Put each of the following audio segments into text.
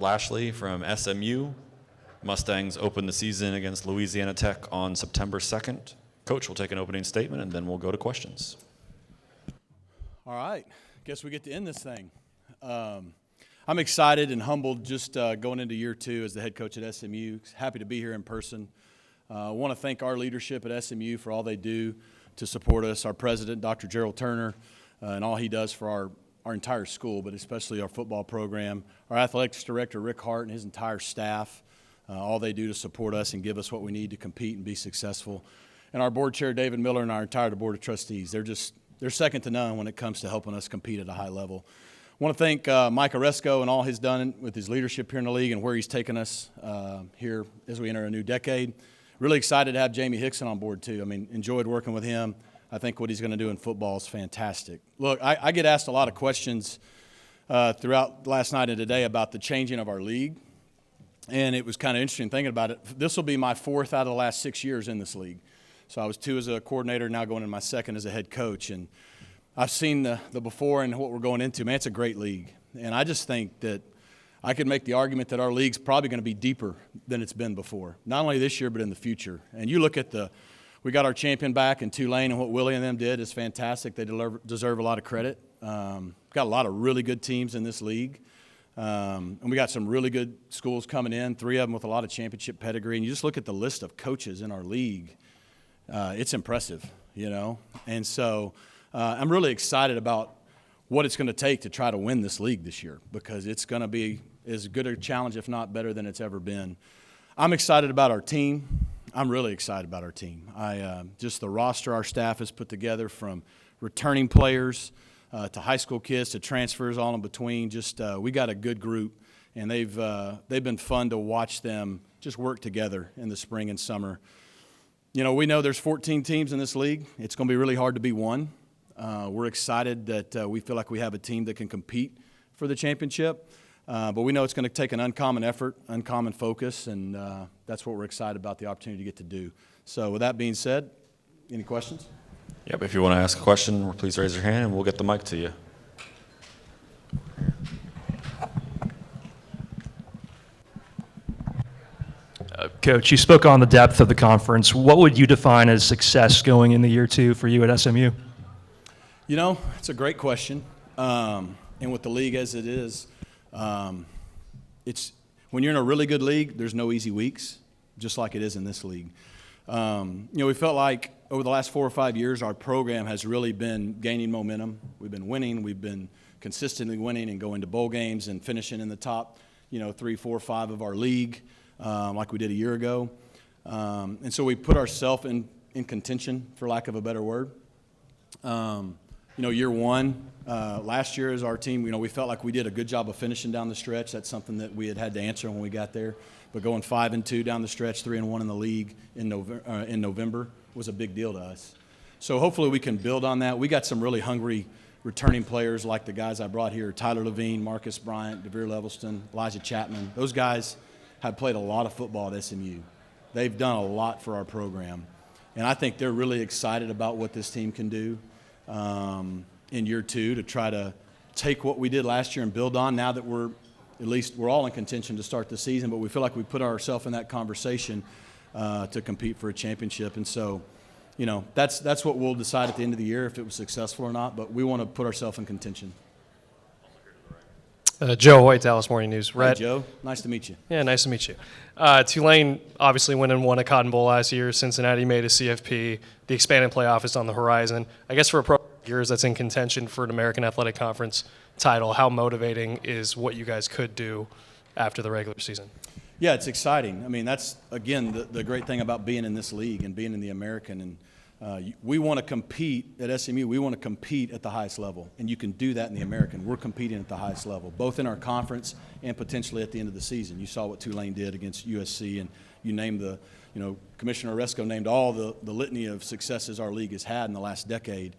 Lashlee from SMU. Mustangs open the season against Louisiana Tech on September 2nd. Coach will take an opening statement, and then we'll go to questions. All right. Guess we get to end this thing. I'm excited and humbled just going into year 2 as the head coach at SMU. Happy to be here in person. I want to thank our leadership at SMU for all they do to support us, our president, Dr. Gerald Turner, and all he does for our entire school, but especially our football program, our athletics director, Rick Hart, and his entire staff, all they do to support us and give us what we need to compete and be successful. And our board chair, David Miller, and our entire board of trustees, they're second to none when it comes to helping us compete at a high level. I want to thank Mike Oresco and all he's done with his leadership here in the league and where he's taken us here as we enter a new decade. Really excited to have Jamie Hickson on board too. I mean, enjoyed working with him. I think what he's going to do in football is fantastic. Look, I get asked a lot of questions throughout last night and today about the changing of our league. And it was kind of interesting thinking about it. This will be my 4th out of the last 6 years in this league. So I was 2 as a coordinator, now going into my 2nd as a head coach. And I've seen the before and what we're going into. Man, it's a great league. And I just think that I could make the argument that our league's probably going to be deeper than it's been before, not only this year but in the future. And you look at we got our champion back in Tulane, and what Willie and them did is fantastic. They deserve a lot of credit. Got a lot of really good teams in this league. And we got some really good schools coming in, 3 of them with a lot of championship pedigree. And you just look at the list of coaches in our league, it's impressive, you know. And so I'm really excited about what it's going to take to try to win this league this year, because it's going to be as good a challenge, if not better, than it's ever been. I'm excited about our team. I'm really excited about our team. Just the roster our staff has put together, from returning players to high school kids to transfers, all in between. We got a good group, and they've been fun to watch them just work together in the spring and summer. You know, we know there's 14 teams in this league. It's going to be really hard to be one. We're excited that we feel like we have a team that can compete for the championship. But we know it's going to take an uncommon effort, uncommon focus, and that's what we're excited about, the opportunity to get to do. So with that being said, any questions? Yep, if you want to ask a question, please raise your hand and we'll get the mic to you. Coach, you spoke on the depth of the conference. What would you define as success going into year 2 for you at SMU? You know, it's a great question. And with the league as it is, it's when you're in a really good league, there's no easy weeks, just like it is in this league. You know, we felt like over the last 4 or 5 years, our program has really been gaining momentum. We've been winning. We've been consistently winning and going to bowl games and finishing in the top, 3, 4, 5 of our league, like we did a year ago. And so we put ourselves in contention, for lack of a better word. Year 1, last year as our team, we felt like we did a good job of finishing down the stretch. That's something that we had to answer when we got there. But going 5-2 down the stretch, 3-1 in the league in November was a big deal to us. So hopefully we can build on that. We got some really hungry returning players like the guys I brought here, Tyler Levine, Marcus Bryant, DeVere Levelston, Elijah Chapman. Those guys have played a lot of football at SMU. They've done a lot for our program. And I think they're really excited about what this team can do in year 2 to try to take what we did last year and build on, now that we're all in contention to start the season, but we feel like we put ourselves in that conversation to compete for a championship. And so, that's what we'll decide at the end of the year, if it was successful or not, but we want to put ourselves in contention. Joe Hoyt, Dallas Morning News. Rhett. Hey, Joe. Nice to meet you. Yeah, nice to meet you. Tulane obviously went and won a Cotton Bowl last year. Cincinnati made a CFP. The expanded playoff is on the horizon. I guess for a program like yours that's in contention for an American Athletic Conference title, how motivating is what you guys could do after the regular season? Yeah, it's exciting. I mean, that's, again, the great thing about being in this league and being in the American. And we want to compete at SMU. We want to compete at the highest level, and you can do that in the American. We're competing at the highest level, both in our conference and potentially at the end of the season. You saw what Tulane did against USC, and you named Commissioner Oresco named all the litany of successes our league has had in the last decade.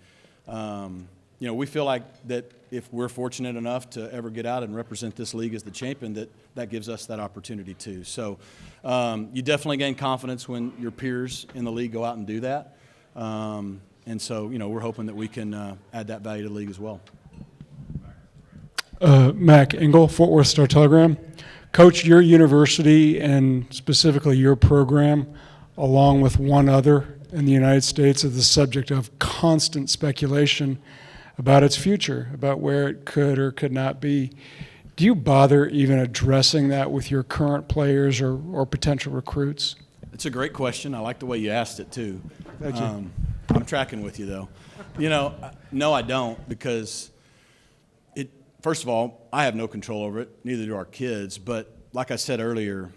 We feel like that if we're fortunate enough to ever get out and represent this league as the champion, that gives us that opportunity too. So you definitely gain confidence when your peers in the league go out and do that. And so, we're hoping that we can add that value to the league as well. Mac Engel, Fort Worth Star-Telegram. Coach, your university and specifically your program, along with one other in the United States, is the subject of constant speculation about its future, about where it could or could not be. Do you bother even addressing that with your current players or potential recruits? It's a great question. I like the way you asked it, too. Thank you. I'm tracking with you, though. No, I don't, because first of all, I have no control over it, neither do our kids. But like I said earlier,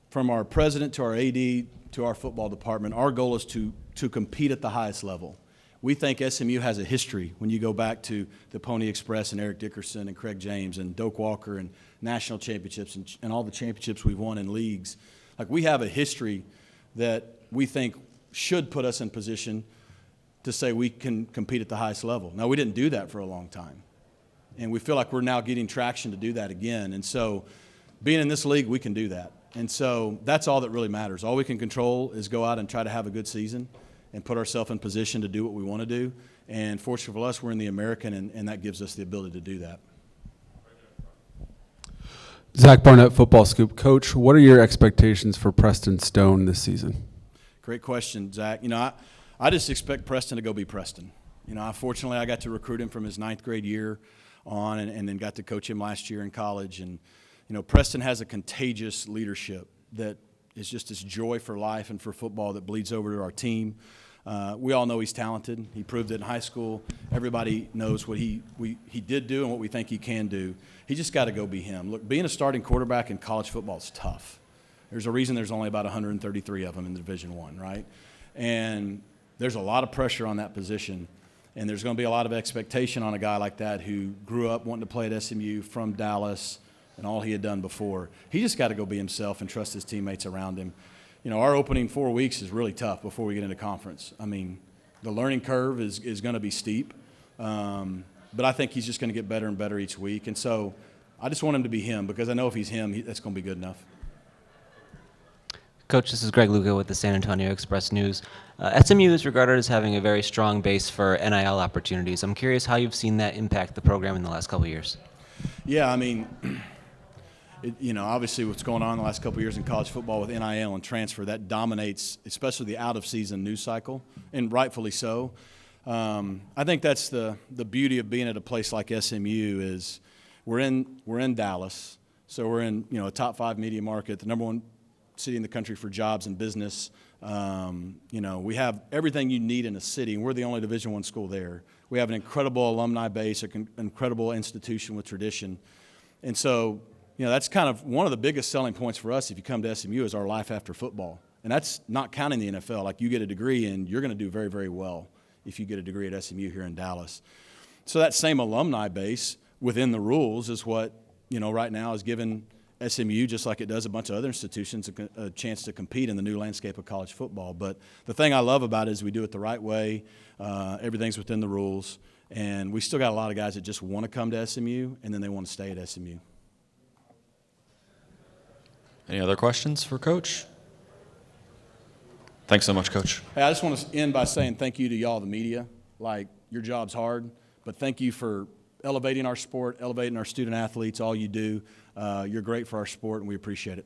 from our president to our AD to our football department, our goal is to compete at the highest level. We think SMU has a history when you go back to the Pony Express and Eric Dickerson and Craig James and Doak Walker and national championships and all the championships we've won in leagues. Like, we have a history that we think should put us in position to say we can compete at the highest level. Now, we didn't do that for a long time, and we feel like we're now getting traction to do that again. And so being in this league, we can do that. And so that's all that really matters. All we can control is go out and try to have a good season and put ourselves in position to do what we want to do. And fortunately for us, we're in the American, and that gives us the ability to do that. Zach Barnett, Football Scoop. Coach, what are your expectations for Preston Stone this season? Great question, Zach. I just expect Preston to go be Preston. Fortunately, I got to recruit him from his 9th grade year on and then got to coach him last year in college. And, Preston has a contagious leadership that is just this joy for life and for football that bleeds over to our team. We all know he's talented. He proved it in high school. Everybody knows what he did do and what we think he can do. He just got to go be him. Look, being a starting quarterback in college football is tough. There's a reason there's only about 133 of them in Division I, right? And there's a lot of pressure on that position, and there's going to be a lot of expectation on a guy like that who grew up wanting to play at SMU from Dallas and all he had done before. He just got to go be himself and trust his teammates around him. Our opening 4 weeks is really tough before we get into conference. I mean, the learning curve is going to be steep, but I think he's just going to get better and better each week. And so I just want him to be him, because I know if he's him, that's going to be good enough. Coach, this is Greg Luca with the San Antonio Express News. SMU is regarded as having a very strong base for NIL opportunities. I'm curious how you've seen that impact the program in the last couple of years. Yeah, I mean, obviously what's going on in the last couple of years in college football with NIL and transfer, that dominates, especially the out-of-season news cycle, and rightfully so. I think that's the beauty of being at a place like SMU is we're in Dallas, so we're in a top 5 media market, the number 1 city in the country for jobs and business. We have everything you need in a city, and we're the only Division I school there. We have an incredible alumni base, an incredible institution with tradition, and so that's kind of one of the biggest selling points for us if you come to SMU is our life after football. And that's not counting the NFL. Like, you get a degree and you're going to do very, very well if you get a degree at SMU here in Dallas. So that same alumni base within the rules is what, right now is giving SMU, just like it does a bunch of other institutions, a chance to compete in the new landscape of college football. But the thing I love about it is we do it the right way. Everything's within the rules. And we still got a lot of guys that just want to come to SMU and then they want to stay at SMU. Any other questions for Coach? Thanks so much, Coach. Hey, I just want to end by saying thank you to y'all, the media. Like, your job's hard, but thank you for elevating our sport, elevating our student athletes, all you do. You're great for our sport, and we appreciate it.